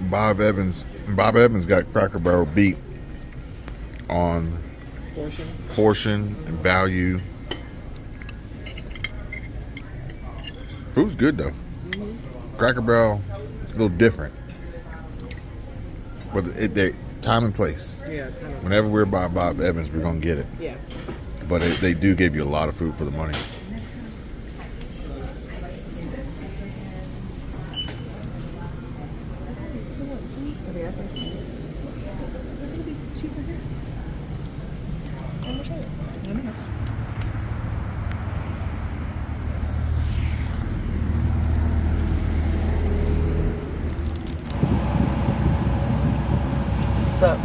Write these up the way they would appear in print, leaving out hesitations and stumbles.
Bob Evans. Bob Evans got Cracker Barrel beat on portion and value. Food's good though. Cracker Barrel, a little different, but they time and place. Yeah. Whenever we're by Bob Evans, we're gonna get it. Yeah. But they do give you a lot of food for the money. So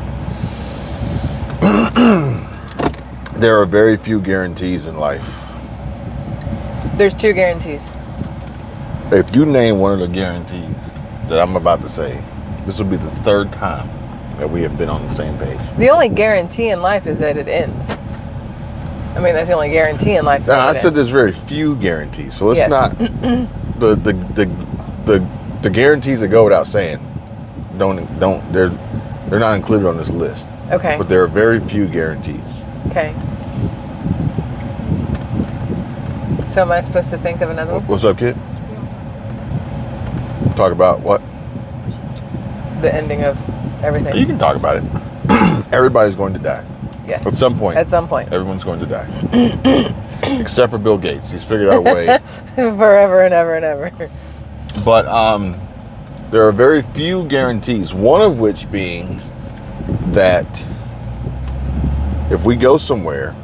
There are very few guarantees in life. there's 2 guarantees. If you name one of the guarantees that I'm about to say, this will be the 3rd time that we have been on the same page. The only guarantee in life is that it ends. I mean, that's the only guarantee in life. Now, I said there's very few guarantees, so let's not the guarantees that go without saying don't they're not included on this list. Okay. But there are very few guarantees. Okay. So am I supposed to think of another one? What's up, kid? Talk about what? The ending of everything. You can talk about it. Everybody's going to die. Yes. At some point. At some point. Everyone's going to die. Except for Bill Gates. He's figured out a way. Forever and ever and ever. But there are very few guarantees. One of which being that if we go somewhere,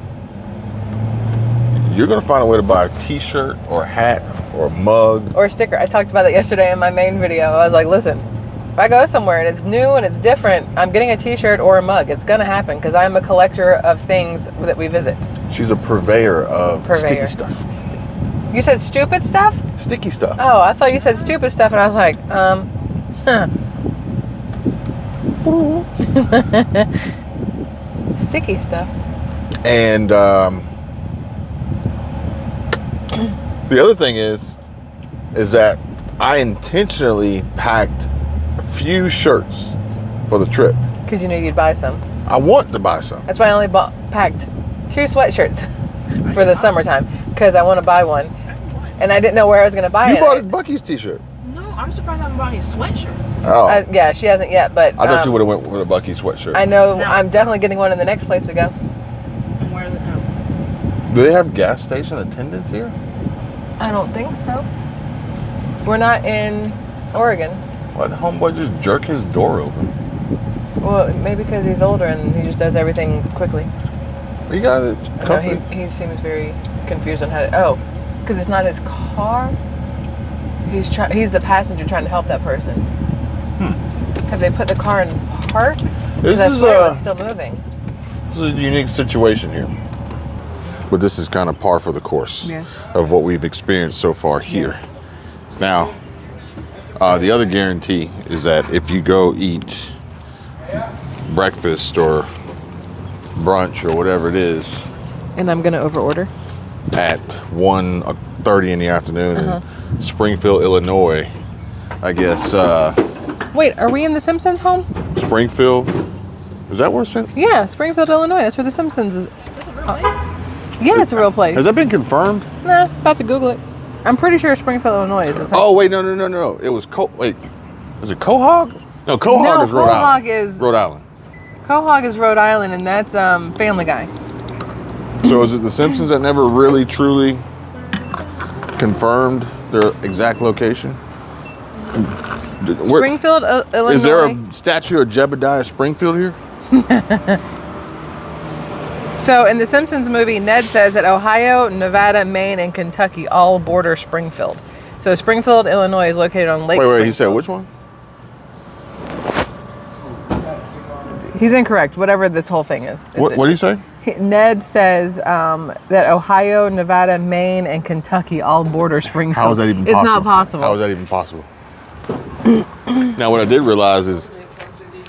you're going to find a way to buy a t-shirt or a hat or a mug. Or a sticker. I talked about that yesterday in my main video. I was like, listen, if I go somewhere and it's new and it's different, I'm getting a t-shirt or a mug. It's going to happen because I'm a collector of things that we visit. She's a purveyor of sticky stuff. You said stupid stuff? Sticky stuff. Oh, I thought you said stupid stuff, and I was like, sticky stuff. And the other thing is that I intentionally packed a few shirts for the trip. Because you knew you'd buy some. I want to buy some. That's why I only packed 2 sweatshirts for the summertime, because I want to buy one. And I didn't know where I was going to buy it. You bought a Bucky's t-shirt. No, I'm surprised I haven't bought any sweatshirts. Oh. Yeah, she hasn't yet, but... I thought you would have went with a Bucky's sweatshirt. I know. No. I'm definitely getting one in the next place we go. And where are they now? Do they have gas station attendants here? I don't think so. We're not in Oregon. Why the homeboy just jerk his door open? Well, maybe because he's older and he just does everything quickly. You got it. No, he seems very confused on how to... Oh, because it's not his car? He's the passenger trying to help that person. Have they put the car in park? This I is swear it was still moving. This is a unique situation here. But this is kind of par for the course Yes. of what we've experienced so far here. Now, the other guarantee is that if you go eat breakfast or brunch or whatever it is And I'm going to overorder? at 1:30 in the afternoon in Springfield, Illinois, I guess, Wait, are we in the Simpsons home? Springfield, is that where it's in? Yeah, Springfield, Illinois. That's where the Simpsons is. Is that a real place? Yeah, it's a real place. Has that been confirmed? Nah, about to Google it. I'm pretty sure Springfield, Illinois is. Oh, wait, no. It was is it Quahog? No, Quahog is Rhode Island. Quahog is Rhode Island. Quahog is Rhode Island, and that's Family Guy. So is it the Simpsons that never really truly confirmed their exact location? Springfield, Illinois. Is there a statue of Jebediah Springfield here? So in the Simpsons movie, Ned says that Ohio, Nevada, Maine, and Kentucky all border Springfield. So Springfield, Illinois is located on Lake Wait, he said Springfield. which one? He's incorrect, whatever this whole thing is. What did he say? Ned says that Ohio, Nevada, Maine, and Kentucky all border Springfield. How is that even possible? It's not possible. How is that even possible? Now, what I did realize is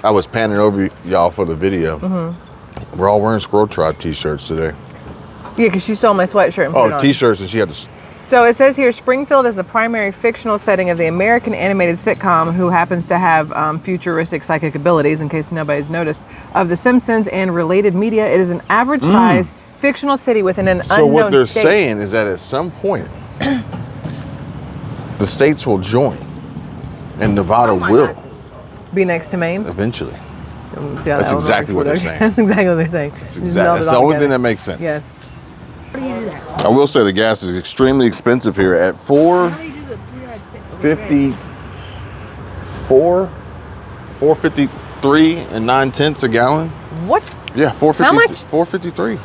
I was panning over y'all for the video. Mm-hmm. We're all wearing Squirrel Tribe t-shirts today. Yeah, because she stole my sweatshirt and put it Oh, on. t-shirts, and she had to So it says here, Springfield is the primary fictional setting of the American animated sitcom who happens to have futuristic psychic abilities, in case nobody's noticed, of The Simpsons and related media. It is an average-sized fictional city within an unknown state. So what they're saying is that at some point, the states will join, and Nevada will. Be next to Maine? Eventually. See how That's exactly what they're saying. That's exactly what they're saying. That's the only thing that makes sense. Yes. How do you do that? I will say the gas is extremely expensive here at How do you do the 4.54, 4.53 and 9/10 a gallon. What? Yeah, 4.50. How much? 4.53.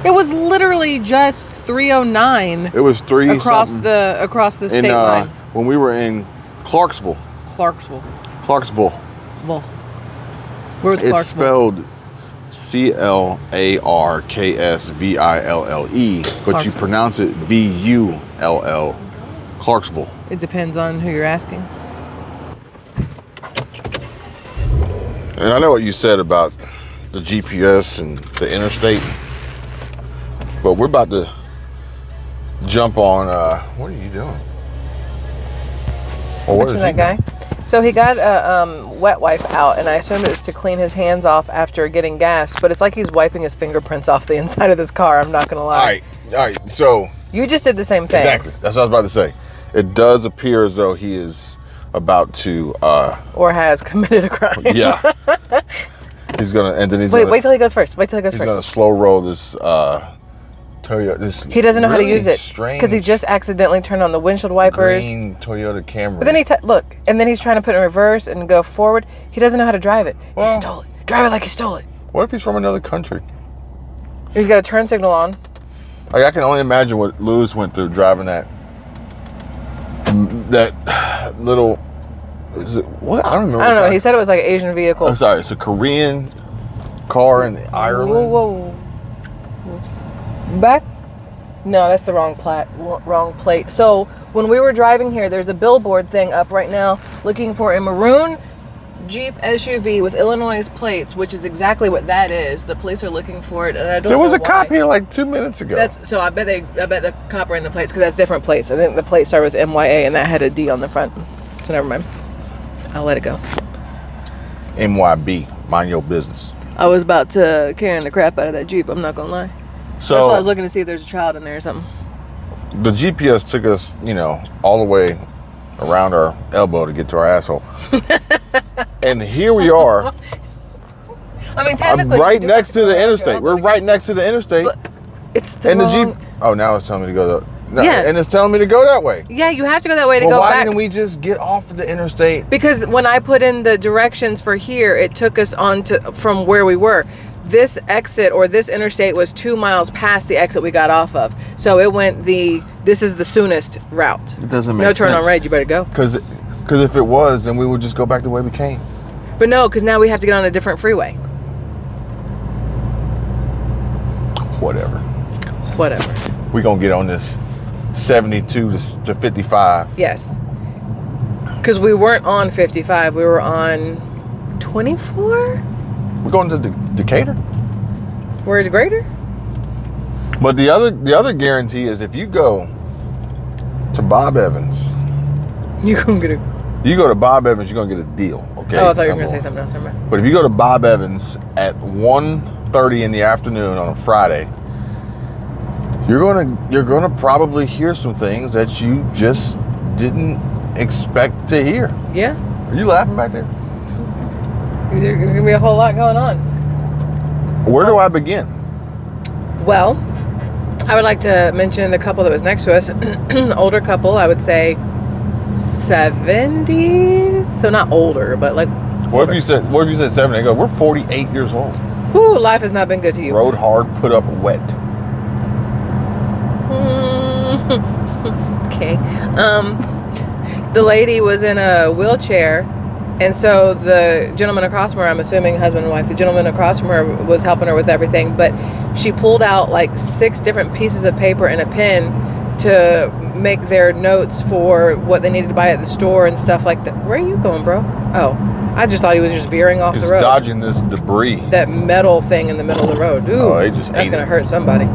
It was literally just 309 It was three across something the state line. when we were in Clarksville. Clarksville. Well, where's It's Clarksville? spelled Clarksville, but you pronounce it Bull. Clarksville. It depends on who you're asking. And I know what you said about the GPS and the interstate, but we're about to jump on. What are you doing? Or what is That guy. So he got a wet wipe out, and I assumed it was to clean his hands off after getting gas, but it's like he's wiping his fingerprints off the inside of this car. I'm not gonna lie. All right. So You just did the same thing. exactly. That's what I was about to say. It does appear as though he is about to. Or has committed a crime. Yeah. He's gonna, and then he's Wait gonna, till he goes first. Wait till he goes he's first. gonna slow roll this Toyota. This He doesn't know how to really use it strange because he just accidentally turned on the windshield wipers. green Toyota Camry. But then look, and then he's trying to put it in reverse and go forward. He doesn't know how to drive it. Well- He stole it. Drive it like he stole it. What if he's from another country? He's got a turn signal on. Like, I can only imagine what Lewis went through driving that little. Is it what? I don't remember. I don't know. He said it was like an Asian vehicle. I'm sorry. It's a Korean car in Ireland. Whoa. Back? No, that's the wrong plate. So when we were driving here, there's a billboard thing up right now looking for a maroon Jeep SUV with Illinois plates, which is exactly what that is. The police are looking for it, and I don't know There was a why. cop here like 2 minutes ago. So I bet the cop ran the plates because that's different plates. I think the plate started with MYA and that had a D on the front. So never mind. I'll let it go. MYB. Mind your business. I was about to carry the crap out of that Jeep. I'm not gonna lie. That's why I was looking to see if there's a child in there or something. The GPS took us, all the way around our elbow to get to our asshole. And here we are. I mean, technically, right next to the interstate. We're right next to the interstate. But it's the And the wrong... Jeep. Oh, now it's telling me to go Yeah. And it's telling me to go that way. Yeah, you have to go that way to Well, go why back. didn't we just get off of the interstate? Because when I put in the directions for here, it took us from where we were. This exit or this interstate was 2 miles past the exit we got off of. So it went this is the soonest route. It doesn't make No sense. turn on red, you better go. Because if it was, then we would just go back the way we came. But no, because now we have to get on a different freeway. Whatever. We're going to get on this 72 to 55. Yes. Because we weren't on 55. We were on 24? We're going to Decatur. Where's Greater? But the other guarantee is if you go to Bob Evans, You gonna get a... you go to Bob Evans, you're going to get a deal. Okay. Oh, I thought you were Number going to say one. something else. Never mind. But if you go to Bob Evans at 1:30 in the afternoon on a Friday, you're gonna probably hear some things that you just didn't expect to hear. Yeah. Are you laughing back there? There's going to be a whole lot going on. Where do I begin? Well, I would like to mention the couple that was next to us. Older couple, I would say 70s. So not older, but like... What if you said 70? I go, we're 48 years old. Whew, life has not been good to you. Rode hard, put up wet. Okay. The lady was in a wheelchair, and so the gentleman across from her, I'm assuming husband and wife, the gentleman across from her was helping her with everything, but she pulled out like 6 different pieces of paper and a pen to make their notes for what they needed to buy at the store and stuff like that. Where are you going, bro? Oh, I just thought he was just veering off He's the road. dodging this debris. That metal thing in the middle of the road. Ooh, Oh, they just that's ate going to it. hurt somebody.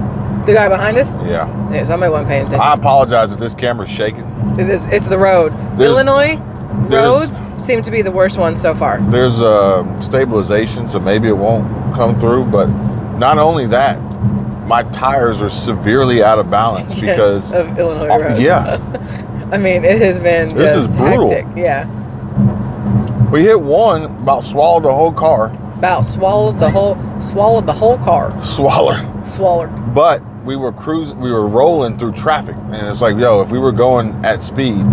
The guy behind us? Yeah. Yeah, somebody wasn't paying attention. I apologize if this camera's shaking. It's the road. Illinois roads seem to be the worst ones so far. There's stabilization, so maybe it won't come through. But not only that, my tires are severely out of balance because of Illinois roads. Yeah. I mean, it has been This just is brutal. hectic. Yeah. We hit one, about swallowed the whole car. About swallowed the whole car. Swallowed. But we were rolling through traffic, and it's like, yo, if we were going at speed,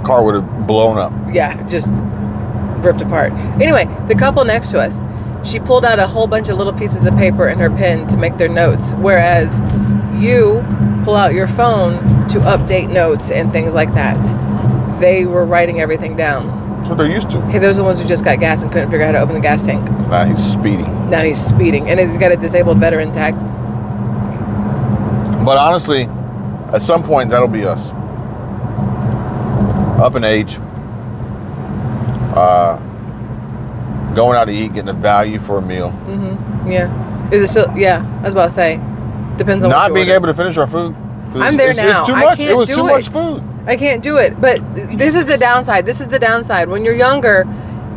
car would have blown up. Yeah, just ripped apart. Anyway, the couple next to us, she pulled out a whole bunch of little pieces of paper and her pen to make their notes, whereas you pull out your phone to update notes and things like that. They were writing everything down. That's what they're used to. Hey, those are the ones who just got gas and couldn't figure out how to open the gas tank. Now he's speeding. And he's got a disabled veteran tag. But honestly, at some point, that'll be us. Up in age. Going out to eat, getting a value for a meal. Mm-hmm. Yeah. Is it still? Yeah. I was about to say. Depends on what Not you being order. able to finish our food. I'm there now. It's too I much. can't It was do too it. much food. I can't do it. But this is the downside. When you're younger,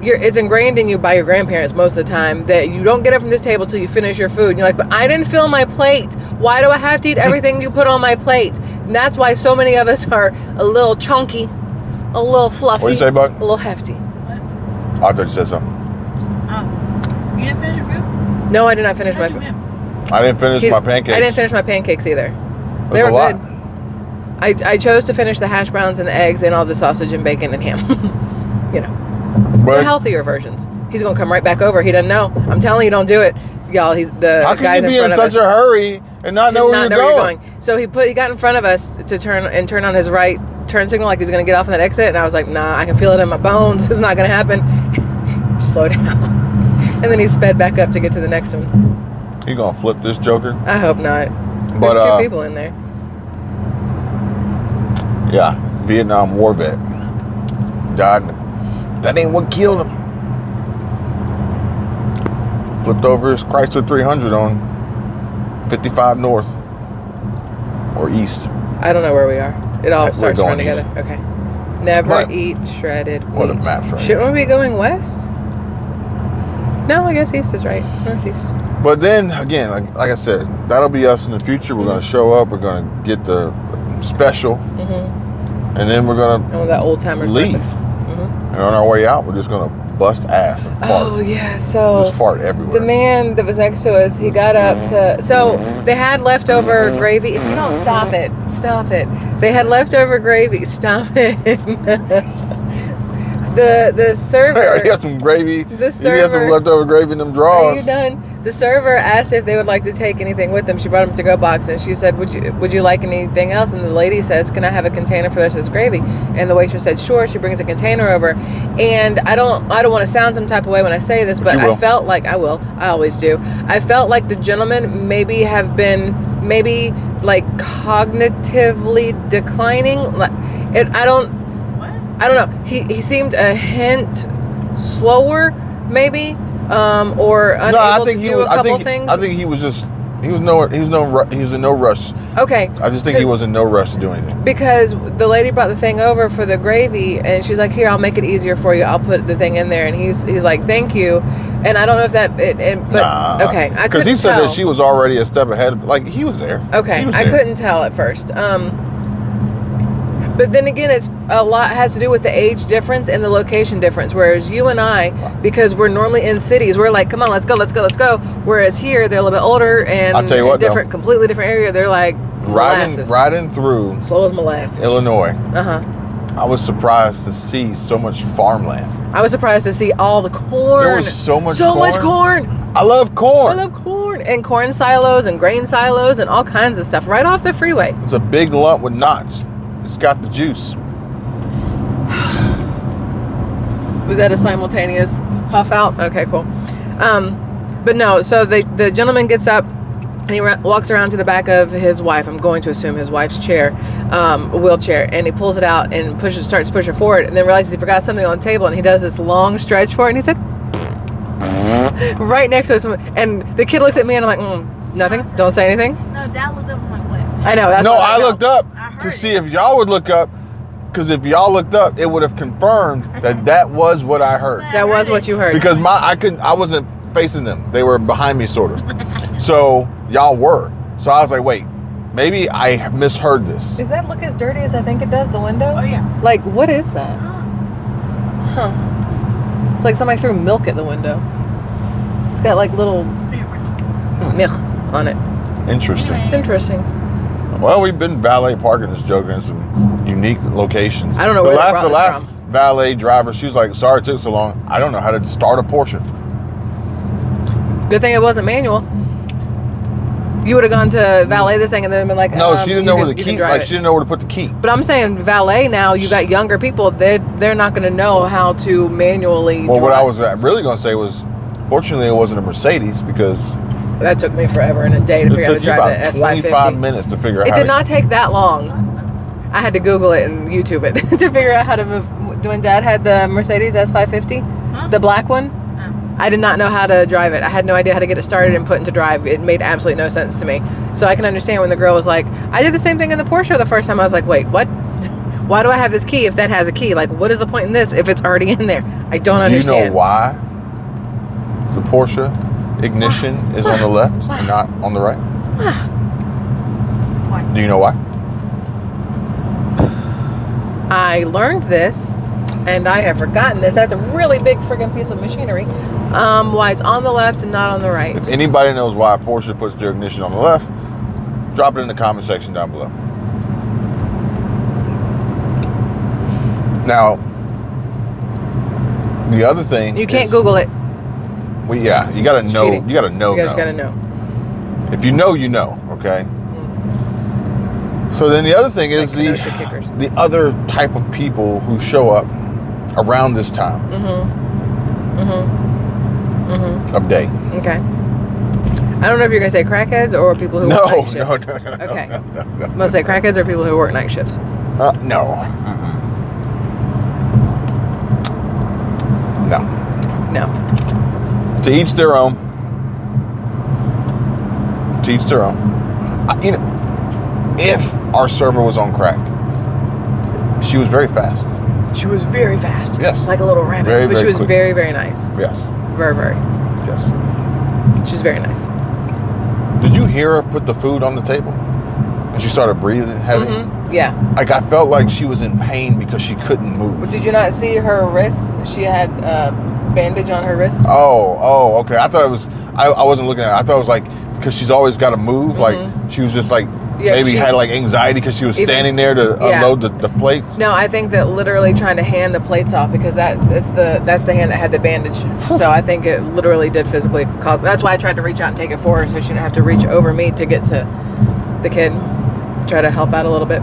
it's ingrained in you by your grandparents most of the time that you don't get up from this table till you finish your food. And you're like, but I didn't fill my plate. Why do I have to eat everything you put on my plate? And that's why so many of us are a little chunky, a little fluffy, What'd you say, Buck? a little hefty. I thought you said something. You didn't finish your food? No, I did not finish my How'd you food. win? I didn't finish my pancakes. I didn't finish my pancakes either. They That's were a lot. good. I chose to finish the hash browns and the eggs and all the sausage and bacon and ham. You know, the But healthier versions. He's gonna come right back over. He doesn't know. I'm telling you, don't do it, y'all. He's the how guys can in you be front in of such us. a hurry and not know where you're going? So he got in front of us to turn on his right turn signal like he was gonna get off on that exit, and I was like, nah, I can feel it in my bones. It's not gonna happen. Just slow down. And then he sped back up to get to the next one. He gonna flip this joker? I hope not. But, There's two people in there. Yeah, Vietnam War vet. Died. That ain't what killed him. Flipped over his Chrysler 300 on 55 North or East. I don't know where we are. It all We're starts going running together. east. Okay. Never Right. eat shredded wheat. What a map's right. Shouldn't we be going west? No, I guess east is right. Northeast. But then again, like I said, that'll be us in the future. We're gonna show up. We're gonna get the special, Mm-hmm. and then we're gonna And with that old timer leave. breakfast. Mm-hmm. And on our way out, we're just gonna bust ass and fart. Oh yeah. So Just fart everywhere. the man that was next to us, he got up to. So they had leftover gravy. If you don't stop it. They had leftover gravy. Stop it. The server. He got some gravy. The He got server. some leftover gravy in them Are drawers. you done? The server asked if they would like to take anything with them. She brought them to go box, and she said, "Would you like anything else?" And the lady says, "Can I have a container for this gravy?" And the waitress said, "Sure." She brings a container over, and I don't want to sound some type of way when I say this, but You I will. felt like I will. I always do. I felt like the gentleman have been like cognitively declining. I don't know. He seemed a hint slower, maybe, or unable to do a couple things. I think he was in no rush. Okay. I just think he was in no rush to do anything. Because the lady brought the thing over for the gravy, and she's like, "Here, I'll make it easier for you. I'll put the thing in there." And he's like, "Thank you." And I don't know if that, but okay, I because couldn't he said tell. that she was already a step ahead. Like he was there. Okay, He was I there. couldn't tell at first. But then again, it's a lot has to do with the age difference and the location difference. Whereas you and I, because we're normally in cities, we're like, "Come on, let's go." Whereas here, they're a little bit older and I'll tell you what, completely different area. They're like molasses. riding through Slow as molasses. Illinois. Uh-huh. I was surprised to see so much farmland. I was surprised to see all the corn. There was so much corn. I love corn. I love corn. And corn silos and grain silos and all kinds of stuff right off the freeway. It's a big lump with knots. It's got the juice. Was that a simultaneous huff out? Okay, cool. But no, so the gentleman gets up and he walks around to the back of his wife. I'm going to assume his wife's chair, wheelchair, and he pulls it out and starts to push her forward, and then realizes he forgot something on the table, and he does this long stretch for it, and he said, right next to us, and the kid looks at me, and I'm like, Nothing? Don't say anything? No, Dad looked up. I'm like, what? I know. That's No, what I know. looked up I heard to it. see if y'all would look up. Because if y'all looked up, it would have confirmed that was what I heard. That was what you heard. Because I wasn't facing them. They were behind me, sort of. So y'all were. So I was like, wait, maybe I misheard this. Does that look as dirty as I think it does, the window? Oh, yeah. Like, what is that? Oh. Huh. It's like somebody threw milk at the window. It's got like little milk on it. Interesting. Anyway. Interesting. Well, we've been valet parking this joker in some unique locations. I don't know where they brought the this last from. valet driver, she was like, sorry it took so long. I don't know how to start a Porsche. Good thing it wasn't manual. You would have gone to valet this thing and then been like, No, she didn't know where the you key, can drive like it. she didn't know where to put the key. But I'm saying valet now, you got younger people, they're not going to know how to manually Well, what drive. I was really going to say was, fortunately it wasn't a Mercedes because That took me forever and a day to it figure out how took to you drive about the 25 S550. minutes to figure out It how did to... not take that long. I had to Google it and YouTube it to figure out how to move. When Dad had the Mercedes S550, Huh? the black one, I did not know how to drive it. I had no idea how to get it started and put into drive. It made absolutely no sense to me. So I can understand when the girl was like, I did the same thing in the Porsche the first time. I was like, wait, what? Why do I have this key if that has a key? Like, what is the point in this if it's already in there? I don't Do you understand. know why the Porsche ignition is on the left and not on the right? Why? Do you know why? I learned this, and I have forgotten this. That's a really big friggin' piece of machinery. Why it's on the left and not on the right. If anybody knows why a Porsche puts their ignition on the left, drop it in the comment section down below. Now, the other thing You can't is- Google it. Well, yeah, you gotta It's know. cheating. You gotta know. You guys gotta know. If you know, you know. Okay. So then the other thing is Like Kenosha kickers. the other type of people who show up around this time of day. Okay. I don't know if you're gonna say crackheads or people who No, work night shifts. no. Okay. I'm gonna say crackheads or people who work night shifts. No. No. No. To each their own. To each their own. You know, if our server was on crack, she was very fast. She was very fast. Yes. Like a little rabbit. Very, but very she was quick. very, very nice. Yes. Very, very. Yes. She was very nice. Did you hear her put the food on the table? And she started breathing heavy? Yeah. Like, I felt like she was in pain because she couldn't move. Did you not see her wrist? She had a bandage on her wrist. Oh, okay. I thought it was, I wasn't looking at it. I thought it was like, because she's always got to move. Like, she was just like, Yeah, maybe she- had like anxiety because she was Even- standing there to yeah. unload the plates. No, I think that literally trying to hand the plates off because that's the hand that had the bandage. So I think it literally did physically cause. That's why I tried to reach out and take it for her so she didn't have to reach over me to get to the kid. Try to help out a little bit.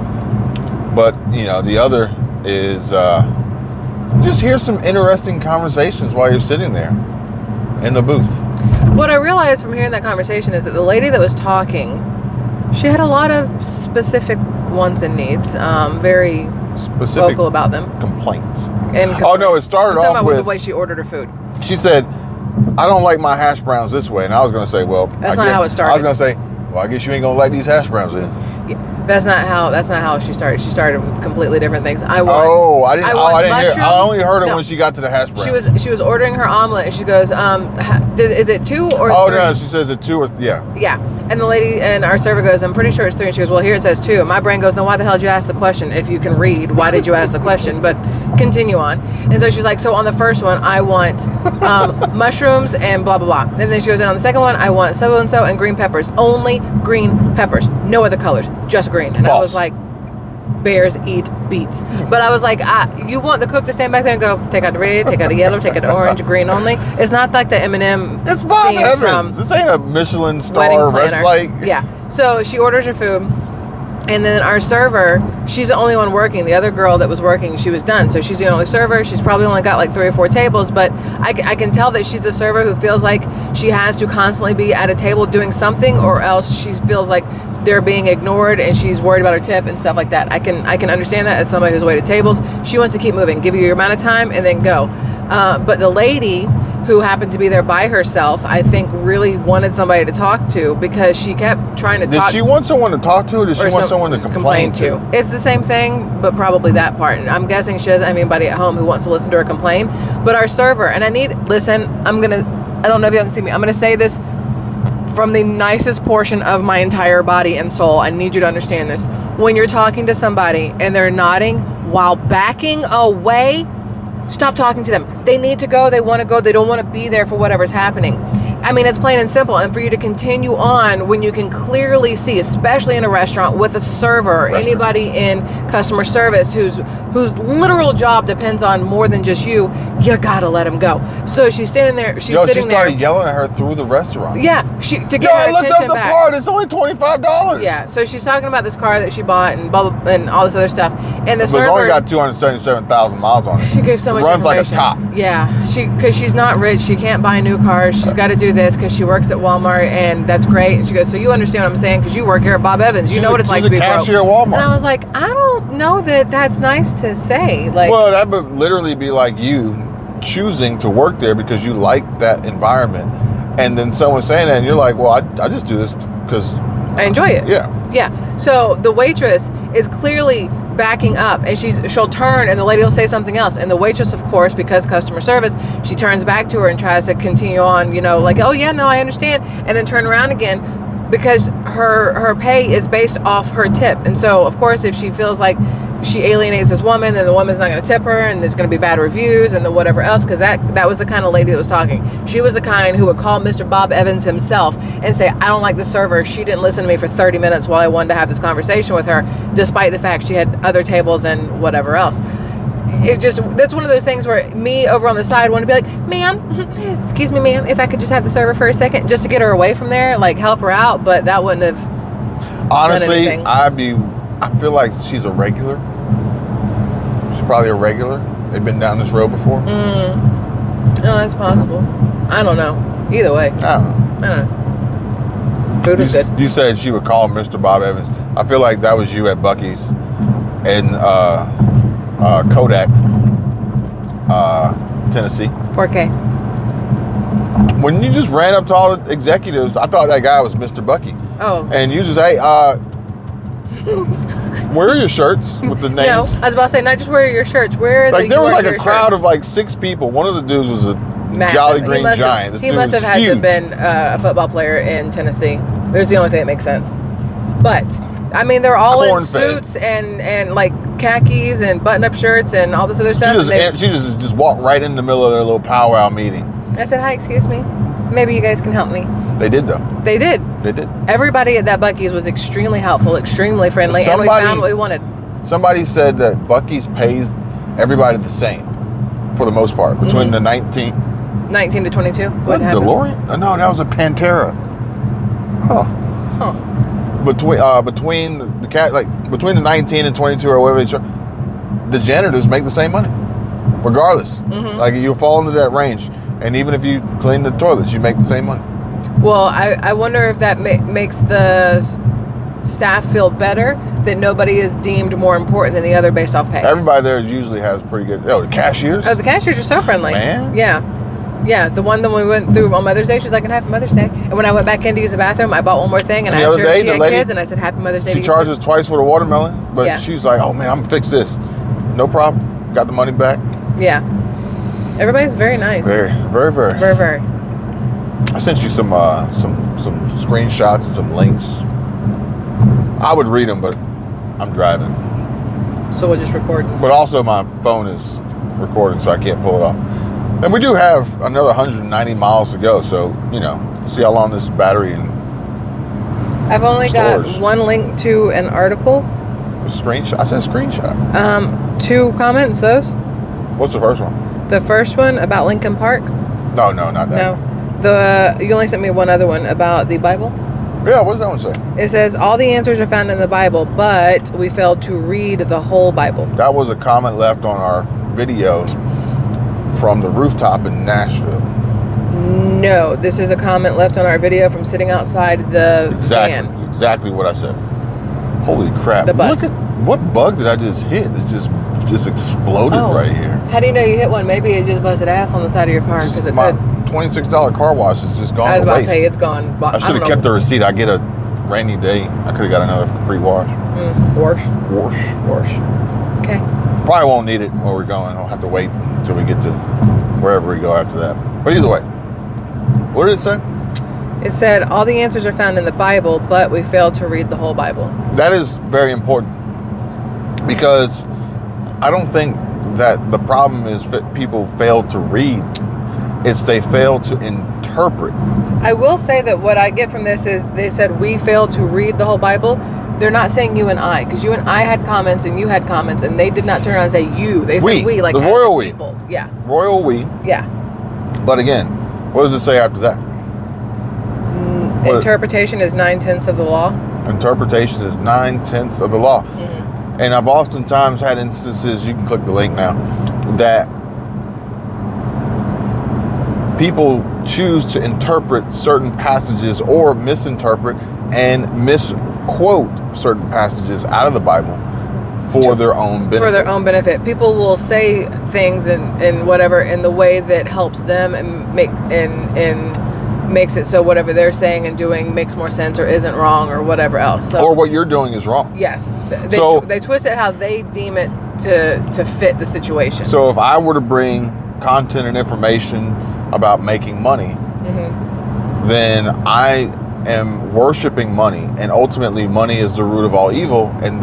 But, you know, the other is just hear some interesting conversations while you're sitting there in the booth. What I realized from hearing that conversation is that the lady that was talking, she had a lot of specific wants and needs. Very Specific vocal about them. complaints. And Oh, no, it started I'm talking off about with, the way she ordered her food. she said, I don't like my hash browns this way. And I was going to say, well, That's not how it started. I was going to say, well, I guess you ain't going to like these hash browns then. Yeah, that's not how she started. She started with completely different things. I want. Oh, I didn't hear. mushroom. I only heard her No. when she got to the hash brown. She was ordering her omelet and she goes, is it 2 or 3? Oh no, she says it 2 or yeah. Yeah. And the lady and our server goes, I'm pretty sure it's 3. And she goes, well, here it says 2. And my brain goes, then why the hell did you ask the question? If you can read, why did you ask the question? But continue on. And so she's like, so on the first one, I want mushrooms and blah, blah, blah. And then she goes, and on the second one, I want so-and-so and green peppers. Only green peppers. No other colors. Just green. And I was like, bears eat beets. But I was like, you want the cook to stand back there and go, take out the red, take out the yellow, take out the orange, green only. It's not like the M&M It's Bob scene Evans. from This ain't a Michelin Wedding star Planner. restaurant. Like, Yeah. So she orders her food. And then our server, she's the only one working. The other girl that was working, she was done. So she's the only server. She's probably only got like 3 or 4 tables. But I can tell that she's the server who feels like she has to constantly be at a table doing something, or else she feels like they're being ignored and she's worried about her tip and stuff like that. I can understand that as somebody who's waited tables. She wants to keep moving, give you your amount of time and then go. But the lady who happened to be there by herself, I think really wanted somebody to talk to because she kept trying to talk. Did she want someone to talk to, or did she want someone to complain to? It's the same thing, but probably that part. And I'm guessing she doesn't have anybody at home who wants to listen to her complain. But our server, and I don't know if y'all can see me, I'm going to say this from the nicest portion of my entire body and soul. I need you to understand this. When you're talking to somebody and they're nodding while backing away, stop talking to them. They need to go. They want to go. They don't want to be there for whatever's happening. I mean, it's plain and simple. And for you to continue on when you can clearly see, especially in a restaurant with a server, anybody in customer service whose literal job depends on more than just you gotta let them go. So she's standing there. She's sitting there. She started yelling at her through the restaurant. Yeah, to get her I looked attention up the back. part. It's only $25. Yeah, so she's talking about this car that she bought and blah, blah, and all this other stuff. And the server, it's only got 277,000 miles on it. She gave so much runs information. Like a top. Yeah, because she's not rich. She can't buy new cars. She's got to do this because she works at Walmart, and that's great. And she goes, so you understand what I'm saying because you work here at Bob Evans. You know what it's like to be broke. She's a cashier at Walmart. And I was like, I don't know that that's nice to say. Like, well, that would literally be like you choosing to work there because you like that environment, and then someone saying that, and you're like, well, I just do this because I enjoy it. Yeah. So the waitress is clearly backing up, and she'll turn, and the lady will say something else, and the waitress, of course, because customer service, she turns back to her and tries to continue on, like, oh yeah, no, I understand, and then turn around again because her pay is based off her tip. And so, of course, if she feels like she alienates this woman, then the woman's not going to tip her, and there's going to be bad reviews and the whatever else, because that was the kind of lady that was talking. She was the kind who would call Mr. Bob Evans himself and say, I don't like the server. She didn't listen to me for 30 minutes while I wanted to have this conversation with her, despite the fact she had other tables and whatever else. That's one of those things where me over on the side want to be like, ma'am, excuse me, ma'am, if I could just have the server for a second, just to get her away from there, like help her out, but that wouldn't have honestly done anything. I feel like she's a regular. She's probably a regular. They've been down this road before. Oh, that's possible. I don't know. Either way. I don't know. Food was good. You said she would call Mr. Bob Evans. I feel like that was you at Buc-ee's in Kodak, Tennessee. 4K. When you just ran up to all the executives, I thought that guy was Mr. Bucky. Oh. And you just, hey, where are your shirts with the names? No, I was about to say, not just where are your shirts, where are like, there was like a crowd shirts? of like 6 people. One of the dudes was a Massive. Jolly Green Giant. He must have had to have been a football player in Tennessee. There's the only thing that makes sense. But I mean, they're all in suits and like khakis and button-up shirts and all this other stuff. She just walked right in the middle of their little powwow meeting. I said, hi, excuse me. Maybe you guys can help me. They did, though. They did. They did. Everybody at that Buc-ee's was extremely helpful, extremely friendly, and we found what we wanted. Somebody said that Buc-ee's pays everybody the same, for the most part, between the 19 to 22. What happened? DeLorean? No, that was a Pantera. Huh. Between the 19 and 22 or whatever, the janitors make the same money, regardless. Like, you fall into that range, and even if you clean the toilets, you make the same money. Well, I wonder if that makes the staff feel better, that nobody is deemed more important than the other based off pay. Everybody there usually has pretty good. Oh, the cashiers. Oh, the cashiers are so friendly. Man. Yeah. The one that we went through on Mother's Day, she's like, Happy Mother's Day. And when I went back in to use the bathroom, I bought one more thing, and I asked her if she had kids, and I said, Happy Mother's Day. She charges twice for the watermelon, but she's like, oh man, I'm gonna fix this. No problem. Got the money back. Yeah. Everybody's very nice. Very, very, very. Very, very. I sent you some screenshots and some links. I would read them, but I'm driving. So we'll just record. But also my phone is recording, so I can't pull it off. And we do have another 190 miles to go, so, see how long this battery and I've only got one link to an article. A screenshot? I said screenshot. 2 comments, those. What's the first one? The first one about Lincoln Park. No, not that. No. You only sent me one other one about the Bible. Yeah, what does that one say? It says, all the answers are found in the Bible, but we failed to read the whole Bible. That was a comment left on our video from the rooftop in Nashville. No, this is a comment left on our video from sitting outside the van. Exactly what I said. Holy crap. The bus. Look at, what bug did I just hit? It just just exploded right here. How do you know you hit one? Maybe it just busted ass on the side of your car because it My could. $26 car wash is just gone. I was to about waste. to say it's gone. I should have kept the receipt. I get a rainy day. I could have got another free wash. Wash. Okay. Probably won't need it where we're going. I'll have to wait until we get to wherever we go after that. But either way, what did it say? It said all the answers are found in the Bible, but we failed to read the whole Bible. That is very important because I don't think that the problem is that people fail to read. It's they fail to interpret. I will say that what I get from this is they said we failed to read the whole Bible. They're not saying you and I, because you and I had comments and you had comments, and they did not turn around and say you. They said we, like the as royal we. people. Yeah. Royal we. Yeah. But again, what does it say after that? Interpretation is 9/10 of the law. Interpretation is 9/10 of the law. Mm-hmm. And I've oftentimes had instances, you can click the link now, that people choose to interpret certain passages or misinterpret and misquote certain passages out of the Bible for their own benefit. For their own benefit. People will say things in whatever in the way that helps them and makes it so whatever they're saying and doing makes more sense or isn't wrong or whatever else. So, or what you're doing is wrong. Yes. They twist it how they deem it to fit the situation. So if I were to bring content and information about making money, then I am worshiping money, and ultimately money is the root of all evil, and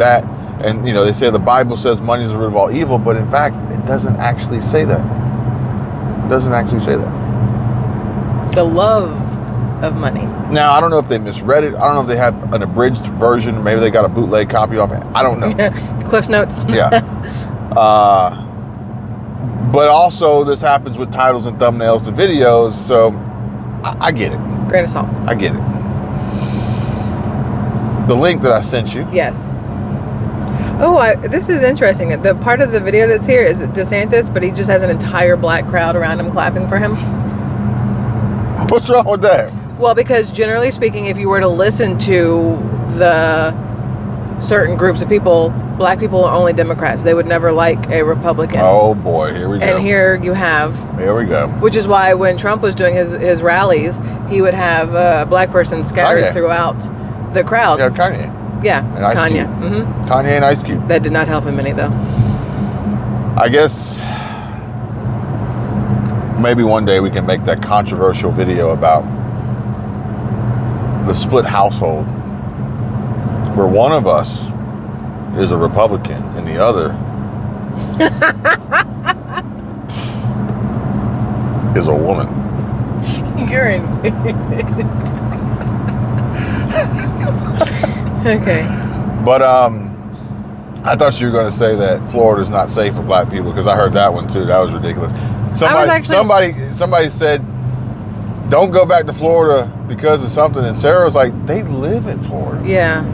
you know, they say the Bible says money is the root of all evil, but in fact it doesn't actually say that. It doesn't actually say that. The love of money. Now, I don't know if they misread it. I don't know if they have an abridged version. Maybe they got a bootleg copy of it. I don't know. Cliff Notes. Yeah. But also, this happens with titles and thumbnails to videos, so I get it. Grain of salt. I get it. The link that I sent you. Yes. Oh, this is interesting. The part of the video that's here is DeSantis, but he just has an entire black crowd around him clapping for him. What's wrong with that? Well, because generally speaking, if you were to listen to the certain groups of people, black people are only Democrats. They would never like a Republican. Oh boy, here we go. And here you have. Here we go. Which is why when Trump was doing his rallies, he would have a black person scattered Kanye. throughout the crowd. Yeah, Kanye. Yeah, And Ice Kanye. Cube. Mm-hmm. Kanye and Ice Cube. That did not help him any, though. I guess maybe one day we can make that controversial video about the split household where one of us is a Republican and the other is a woman. You're in. Okay. But I thought you were going to say that Florida's not safe for black people, because I heard that one too. That was ridiculous. Somebody said, don't go back to Florida because of something, and Sarah was like, they live in Florida. Yeah.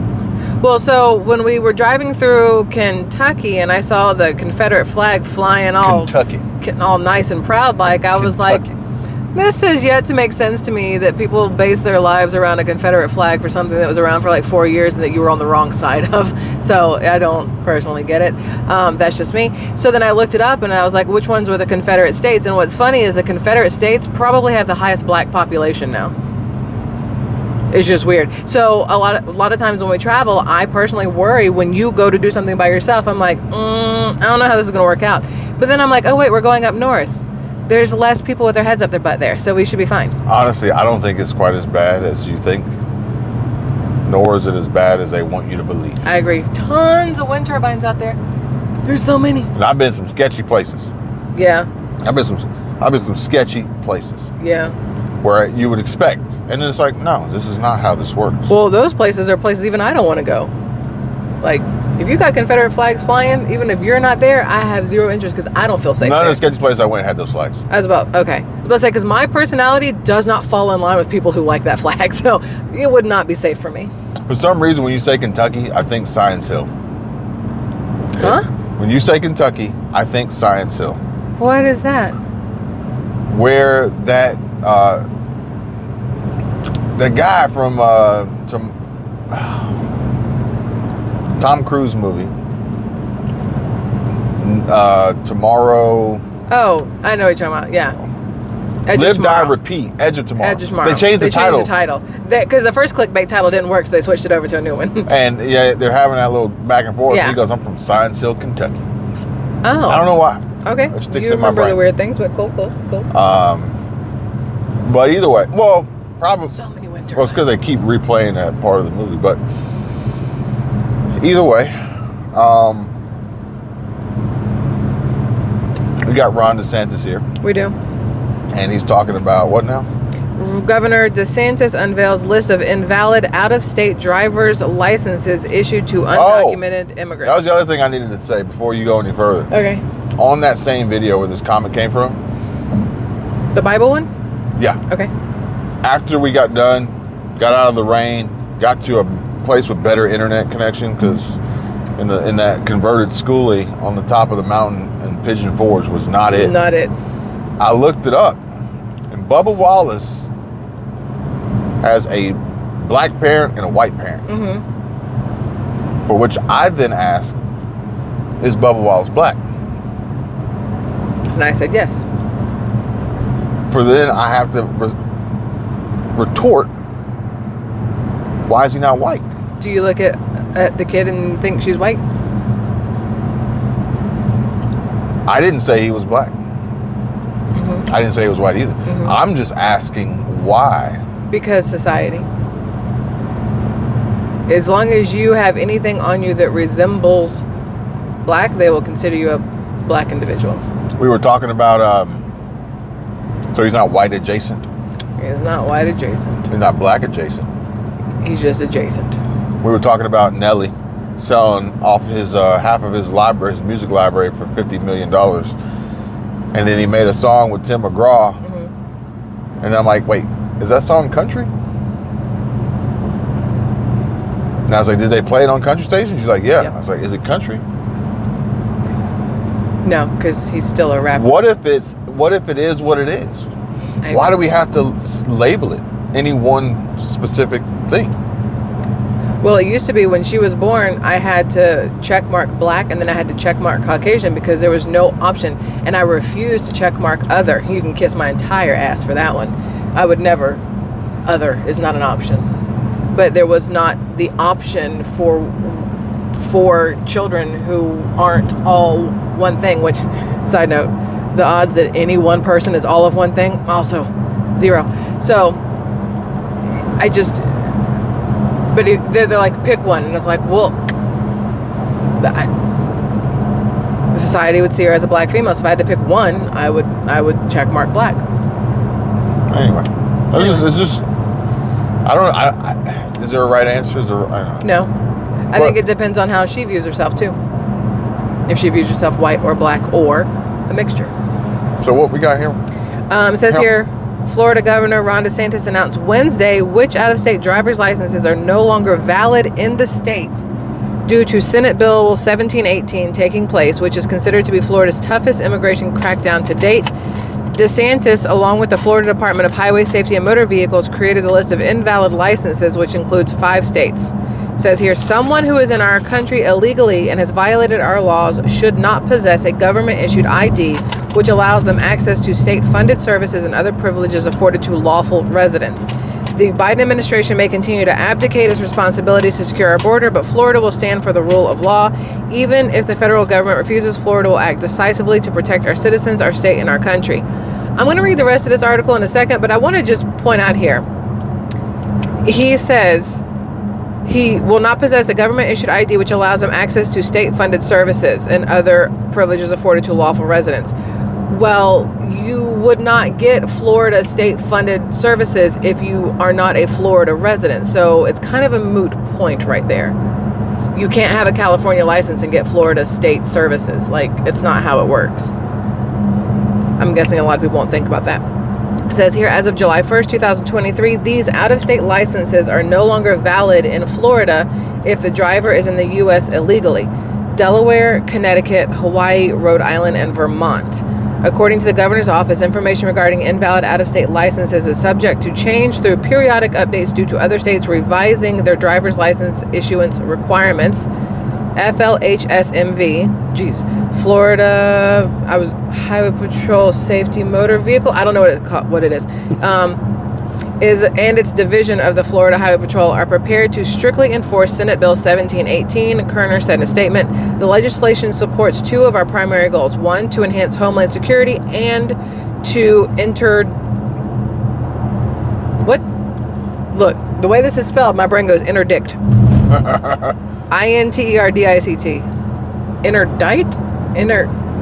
Well, so when we were driving through Kentucky and I saw the Confederate flag flying all nice and proud, like I was like, this is yet to make sense to me that people base their lives around a Confederate flag for something that was around for like 4 years and that you were on the wrong side of. So I don't personally get it. That's just me. So then I looked it up and I was like, which ones were the Confederate states? And what's funny is the Confederate states probably have the highest black population now. It's just weird. So a lot of times when we travel, I personally worry when you go to do something by yourself. I'm like, I don't know how this is going to work out. But then I'm like, oh wait, we're going up north. There's less people with their heads up their butt there, so we should be fine. Honestly, I don't think it's quite as bad as you think, nor is it as bad as they want you to believe. I agree. Tons of wind turbines out there. There's so many. And I've been some sketchy places. Yeah. I've been some sketchy places. Yeah. Where you would expect, and it's like, no, this is not how this works. Well, those places are places even I don't want to go. Like, if you got Confederate flags flying, even if you're not there, I have zero interest because I don't feel safe. None there. of the sketchy places I went had those flags. I was about to say, because my personality does not fall in line with people who like that flag, so it would not be safe for me. For some reason, when you say Kentucky, I think Science Hill. Huh? When you say Kentucky, I think Science Hill. What is that? Where that the guy from Tom Cruise movie, Tomorrow. Oh, I know what you're talking about. Yeah. Edge Live, of Die, Tomorrow. Repeat. Edge of Tomorrow. Edge of Tomorrow. They changed the title. Because the first clickbait title didn't work, so they switched it over to a new one. And yeah, they're having that little back and forth. Yeah. He goes, I'm from Science Hill, Kentucky. Oh. I don't know why. Okay. It sticks You in my remember brain. the weird things, but cool. But either way, well, probably. So many winter. Well, it's because they keep replaying that part of the movie. But either way, we got Ron DeSantis here. We do. And he's talking about what now? Governor DeSantis unveils list of invalid out-of-state driver's licenses issued to undocumented immigrants. That was the other thing I needed to say before you go any further. Okay. On that same video where this comment came from. The Bible one? Yeah. Okay. After we got done, got out of the rain, got to a place with better internet connection, because in that converted schoolie on the top of the mountain in Pigeon Forge was not it. Not it. I looked it up, and Bubba Wallace has a black parent and a white parent. Mm-hmm. For which I then asked, is Bubba Wallace black? And I said yes. For then I have to retort, why is he not white? Do you look at the kid and think she's white? I didn't say he was black. Mm-hmm. I didn't say he was white either. Mm-hmm. I'm just asking why. Because society. As long as you have anything on you that resembles black, they will consider you a black individual. We were talking about, so he's not white adjacent? He's not white adjacent. He's not black adjacent. He's just adjacent. We were talking about Nelly selling off his half of his library, his music library, for $50 million. And then he made a song with Tim McGraw. Mm-hmm. And I'm like, wait, is that song country? And I was like, did they play it on country station? She's like, yeah. Yep. I was like, is it country? No, because he's still a rapper. What if it is what it is? Why do we have to label it any one specific thing? Well, it used to be when she was born, I had to check mark black and then I had to check mark Caucasian because there was no option. And I refused to check mark other. You can kiss my entire ass for that one. I would never. Other is not an option. But there was not the option for children who aren't all one thing, which, side note, the odds that any one person is all of one thing, also 0. So but they're like, pick one. And it's like, well, the society would see her as a black female. So if I had to pick one, I would check mark black. Anyway, it's just I don't know. Is there a right answer? I don't know. No. I think it depends on how she views herself, too. If she views herself white or black or a mixture. So what we got here? It says here, Florida Governor Ron DeSantis announced Wednesday which out-of-state driver's licenses are no longer valid in the state due to Senate Bill 1718 taking place, which is considered to be Florida's toughest immigration crackdown to date. DeSantis, along with the Florida Department of Highway Safety and Motor Vehicles, created a list of invalid licenses, which includes 5 states. It says here, someone who is in our country illegally and has violated our laws should not possess a government-issued ID, which allows them access to state-funded services and other privileges afforded to lawful residents. The Biden administration may continue to abdicate its responsibilities to secure our border, but Florida will stand for the rule of law. Even if the federal government refuses, Florida will act decisively to protect our citizens, our state, and our country. I'm going to read the rest of this article in a second, but I want to just point out here. He says he will not possess a government-issued ID which allows him access to state-funded services and other privileges afforded to lawful residents. Well, you would not get Florida state-funded services if you are not a Florida resident. So it's kind of a moot point right there. You can't have a California license and get Florida state services. Like, it's not how it works. I'm guessing a lot of people won't think about that. It says here, as of July 1st, 2023, these out-of-state licenses are no longer valid in Florida if the driver is in the U.S. illegally. Delaware, Connecticut, Hawaii, Rhode Island, and Vermont. According to the governor's office, information regarding invalid out-of-state licenses is subject to change through periodic updates due to other states revising their driver's license issuance requirements. FLHSMV, geez, Florida, Highway Patrol Safety Motor Vehicle, I don't know what it is, and its division of the Florida Highway Patrol are prepared to strictly enforce Senate Bill 1718, Kerner said in a statement. The legislation supports two of our primary goals. One, to enhance homeland security, and to Look, the way this is spelled, my brain goes interdict. INTERDICT. Interdict?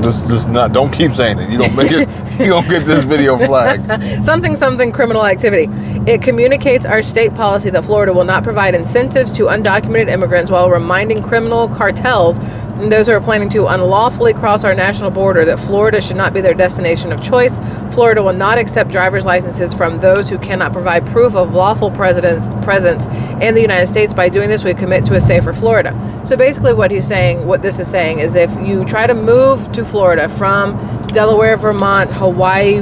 Just not. Don't keep saying it. You don't make it. You don't get this video flagged. something criminal activity. It communicates our state policy that Florida will not provide incentives to undocumented immigrants while reminding criminal cartels and those who are planning to unlawfully cross our national border that Florida should not be their destination of choice. Florida will not accept driver's licenses from those who cannot provide proof of lawful presence in the United States. By doing this, we commit to a safer Florida. So basically what this is saying is if you try to move to Florida from Delaware, Vermont, Hawaii,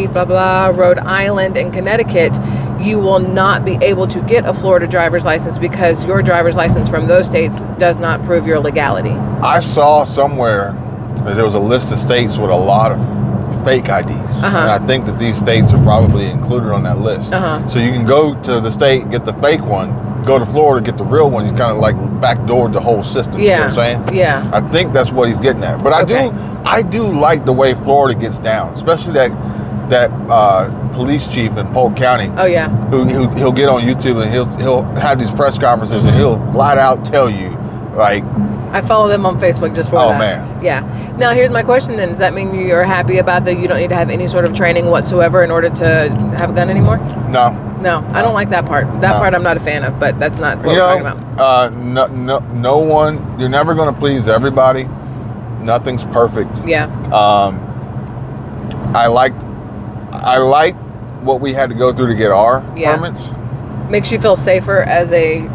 blah, blah, Rhode Island, and Connecticut, you will not be able to get a Florida driver's license because your driver's license from those states does not prove your legality. I saw somewhere that there was a list of states with a lot of fake IDs. And I think that these states are probably included on that list. So you can go to the state, get the fake one, go to Florida, get the real one. You kind of like backdoored the whole system. You know what I'm saying? Yeah. I think that's what he's getting at. But I do like the way Florida gets down, especially that police chief in Polk County. Oh yeah. He'll get on YouTube and he'll have these press conferences and he'll flat out tell you, like, I follow them on Facebook just for that. Oh man. Yeah. Now here's my question then. Does that mean you're happy about that you don't need to have any sort of training whatsoever in order to have a gun anymore? No, I don't like that part. That part I'm not a fan of, but that's not what we're talking about. No one, you're never going to please everybody. Nothing's perfect. Yeah. I like what we had to go through to get our permits. Makes you feel safer as a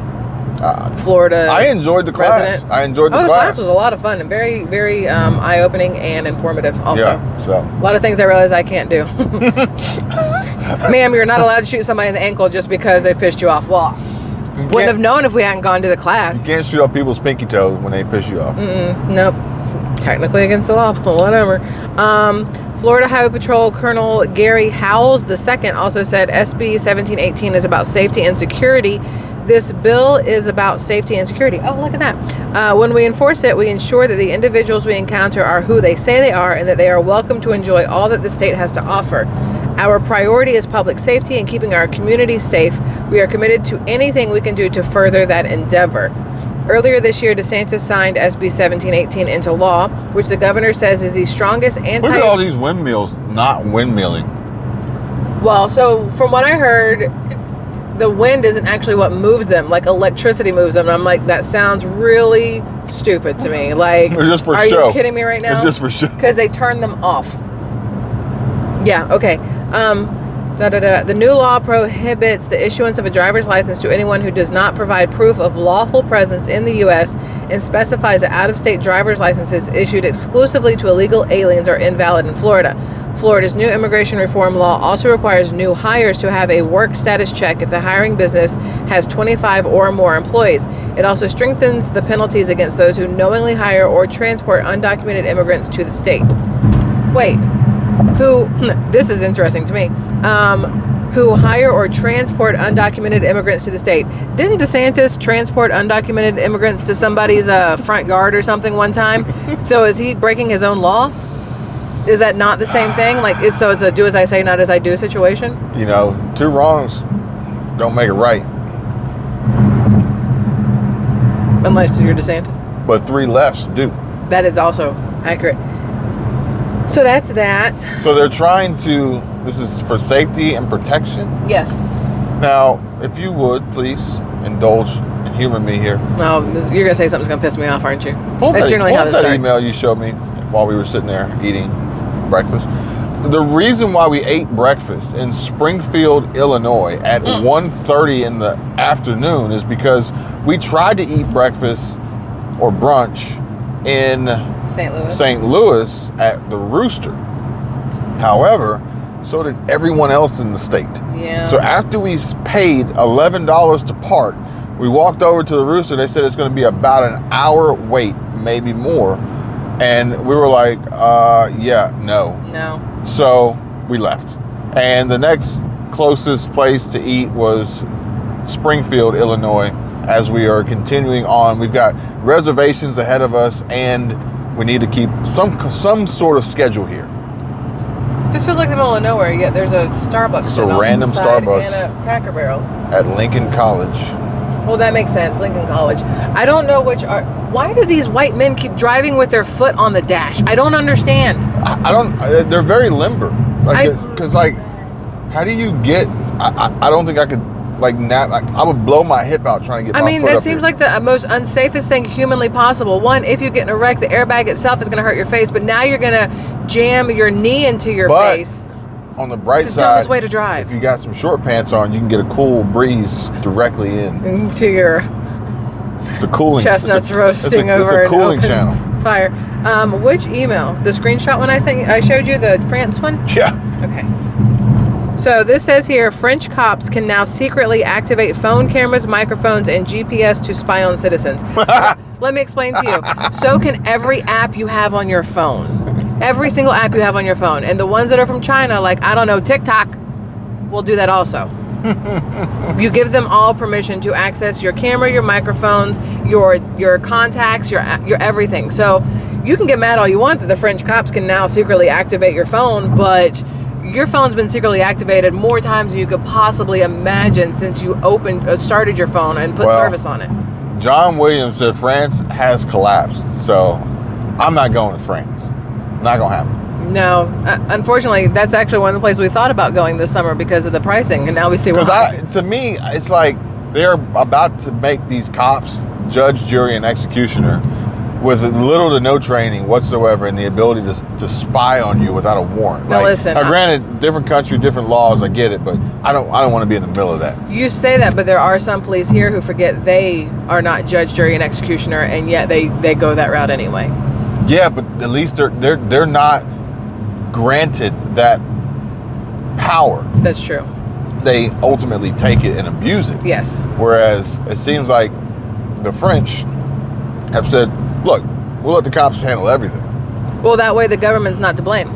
Florida I enjoyed the class. resident. I enjoyed the class. The class was a lot of fun and very, very eye-opening and informative also. Yeah, so. A lot of things I realized I can't do. Ma'am, you're not allowed to shoot somebody in the ankle just because they pissed you off. Well, wouldn't have known if we hadn't gone to the class. You can't shoot off people's pinky toes when they piss you off. Nope. Technically against the law, but whatever. Florida Highway Patrol Colonel Gary Howells II also said SB 1718 is about safety and security. This bill is about safety and security. Oh, look at that. When we enforce it, we ensure that the individuals we encounter are who they say they are and that they are welcome to enjoy all that the state has to offer. Our priority is public safety and keeping our communities safe. We are committed to anything we can do to further that endeavor. Earlier this year, DeSantis signed SB 1718 into law, which the governor says is the strongest Look at all these windmills not windmilling. Well, so from what I heard, the wind isn't actually what moves them. Like electricity moves them. And I'm like, that sounds really stupid to me. Like, just for are show. you kidding me right now? It's just for show. Because they turn them off. Yeah, okay. The new law prohibits the issuance of a driver's license to anyone who does not provide proof of lawful presence in the U.S. and specifies that out-of-state driver's licenses issued exclusively to illegal aliens are invalid in Florida. Florida's new immigration reform law also requires new hires to have a work status check if the hiring business has 25 or more employees. It also strengthens the penalties against those who knowingly hire or transport undocumented immigrants to the state. Wait. This is interesting to me, who hire or transport undocumented immigrants to the state. Didn't DeSantis transport undocumented immigrants to somebody's front yard or something one time? So is he breaking his own law? Is that not the same thing? It's a do as I say, not as I do situation? You know, two wrongs don't make it right. Unless you're DeSantis. But three lefts do. That is also accurate. So that's that. So they're trying to, this is for safety and protection? Yes. Now, if you would, please indulge and humor me here. Oh, you're going to say something's going to piss me off, aren't you? That's generally how this starts. That email you showed me while we were sitting there eating breakfast. The reason why we ate breakfast in Springfield, Illinois at 1:30 in the afternoon is because we tried to eat breakfast or brunch in St. Louis at the Rooster. However, so did everyone else in the state. Yeah. So after we paid $11 to park, We walked over to the Rooster. They said it's going to be about an hour wait, maybe more. And we were like, yeah, no. No. So we left. And the next closest place to eat was Springfield, Illinois. As we are continuing on, we've got reservations ahead of us, and we need to keep some sort of schedule here. This feels like the middle of nowhere, yet there's a Starbucks. It's a random to the side Starbucks. And a Cracker Barrel. At Lincoln College. Well, that makes sense. Lincoln College. I don't know why do these white men keep driving with their foot on the dash? I don't understand. I don't. They're very limber. Because how do you get? I don't think I could. I would blow my hip out trying to get. That seems like the most unsafest thing humanly possible. One, if you get in a wreck, the airbag itself is going to hurt your face, but now you're going to jam your knee into your face. On the bright It's side, the dumbest way to drive. If you got some short pants on, you can get a cool breeze directly into your it's a cooling chestnuts roasting over it's a cooling an open channel. fire. Which email? The screenshot one I showed you, the France one? Yeah. Okay. So this says here, French cops can now secretly activate phone cameras, microphones, and GPS to spy on citizens. Let me explain to you. So can every app you have on your phone. Every single app you have on your phone. And the ones that are from China, like, I don't know, TikTok, will do that also. You give them all permission to access your camera, your microphones, your contacts, your everything. So you can get mad all you want that the French cops can now secretly activate your phone, but your phone's been secretly activated more times than you could possibly imagine since you started your phone and put service on it. John Williams said France has collapsed, so I'm not going to France. Not gonna happen. No, unfortunately, that's actually one of the places we thought about going this summer because of the pricing, and now we see why. To me, it's like they're about to make these cops judge, jury, and executioner with little to no training whatsoever and the ability to spy on you without a warrant. Now listen, granted, different country, different laws, I get it, but I don't want to be in the middle of that. You say that, but there are some police here who forget they are not judge, jury, and executioner, and yet they go that route anyway. Yeah, but at least they're not granted that power. That's true. They ultimately take it and abuse it. Yes. Whereas it seems like the French have said, look, we'll let the cops handle everything. Well, that way the government's not to blame.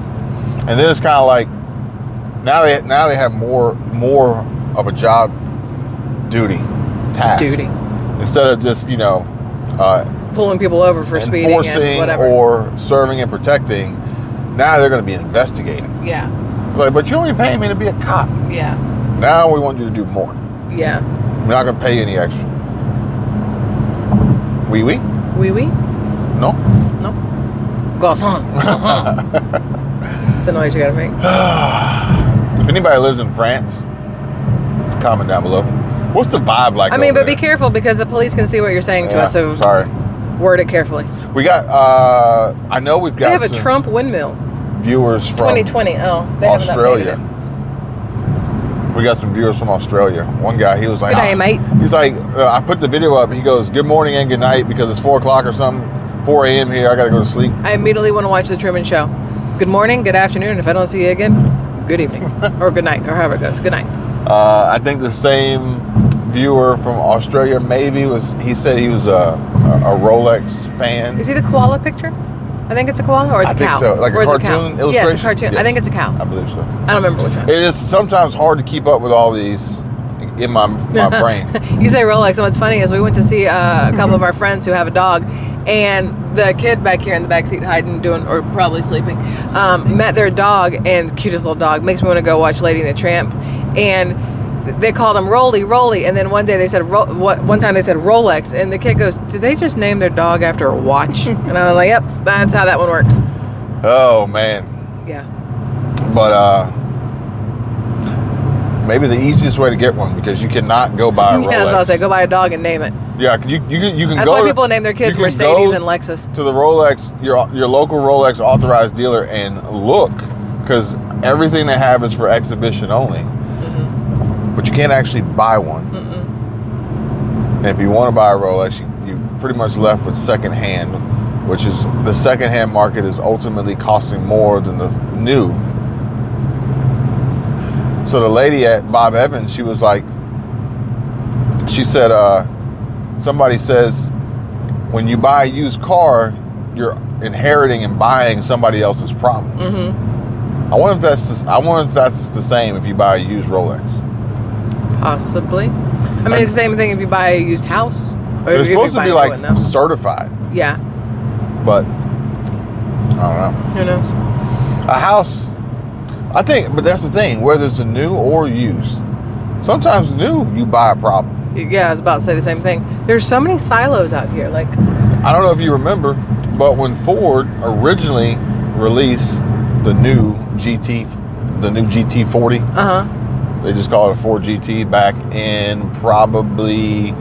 And then it's kind of like now they have more of a job task instead of just pulling people over for speeding and whatever, or serving and protecting. Now they're going to be investigating. Yeah. Like, but you only pay me to be a cop. Yeah. Now we want you to do more. Yeah. We're not going to pay you any extra. Oui, oui. Oui, oui. No. No. Garçon. It's the noise you got to make. If anybody lives in France, comment down below. What's the vibe like? But be careful because the police can see what you're saying to us. So sorry. Word it carefully. We got. I know we've got. They have a Trump windmill. Viewers from 2020. Oh, they Australia. haven't updated it. We got some viewers from Australia. One guy, he was like, "Good day, mate." He's like, I put the video up. He goes, "Good morning and good night," because it's 4 o'clock or something. 4 a.m. here. I gotta go to sleep. I immediately want to watch the Truman Show. Good morning, good afternoon, and if I don't see you again, good evening or good night or however it goes. Good night. I think the same viewer from Australia he said he was a Rolex fan. Is he the koala picture? I think it's a koala or it's a cow. I think so. Like or a cartoon illustration? Yeah, it's a cartoon. Yes. I think it's a cow. I believe so. I don't remember which one. It is sometimes hard to keep up with all these in my brain. You say Rolex, and what's funny is we went to see a couple of our friends who have a dog, and the kid back here in the backseat hiding, or probably sleeping, met their dog, and the cutest little dog, makes me want to go watch Lady and the Tramp, and they called him Rolly, and then one day they said one time they said Rolex, and the kid goes, "Did they just name their dog after a watch?" And I was like, "Yep, that's how that one works." Oh man. Yeah. But maybe the easiest way to get one, because you cannot go buy a Rolex. Yeah, I was about to say, go buy a dog and name it. Yeah, you can. That's why people name their kids Mercedes and Lexus. To the Rolex, your local Rolex authorized dealer, and look, because everything they have is for exhibition only. But you can't actually buy one. And if you want to buy a Rolex, you pretty much left with secondhand, which is the secondhand market is ultimately costing more than the new. So the lady at Bob Evans, she was like, she said, somebody says when you buy a used car, you're inheriting and buying somebody else's problem. Mm-hmm. I wonder if that's the same if you buy a used Rolex. Possibly. I mean, it's the same thing if you buy a used house. Or They're if you supposed to buy be a new like one, though. certified, Yeah. but I don't know. Who knows? A house, I think, but that's the thing, whether it's a new or used. Sometimes new, you buy a problem. Yeah, I was about to say the same thing. There's so many silos out here. Like, I don't know if you remember, but when Ford originally released the new GT40, they just called it a Ford GT back in probably,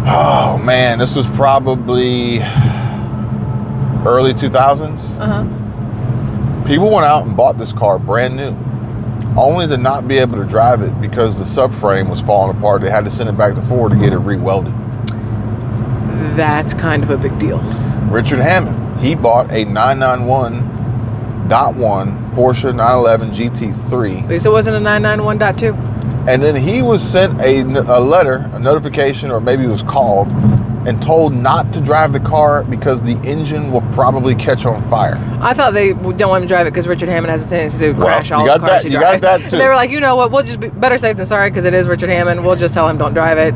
oh man, this was probably early 2000s. People went out and bought this car brand new, only to not be able to drive it because the subframe was falling apart. They had to send it back to Ford to get it re-welded. That's kind of a big deal. Richard Hammond, he bought a 991.1 Porsche 911 GT3. At least it wasn't a 991.2. And then he was sent a letter, a notification, or maybe it was called, and told not to drive the car because the engine will probably catch on fire. I thought they don't want him to drive it because Richard Hammond has a tendency to crash all the cars he drives. You got that too. And they were like, you know what, we'll just be better safe than sorry because it is Richard Hammond. We'll just tell him don't drive it.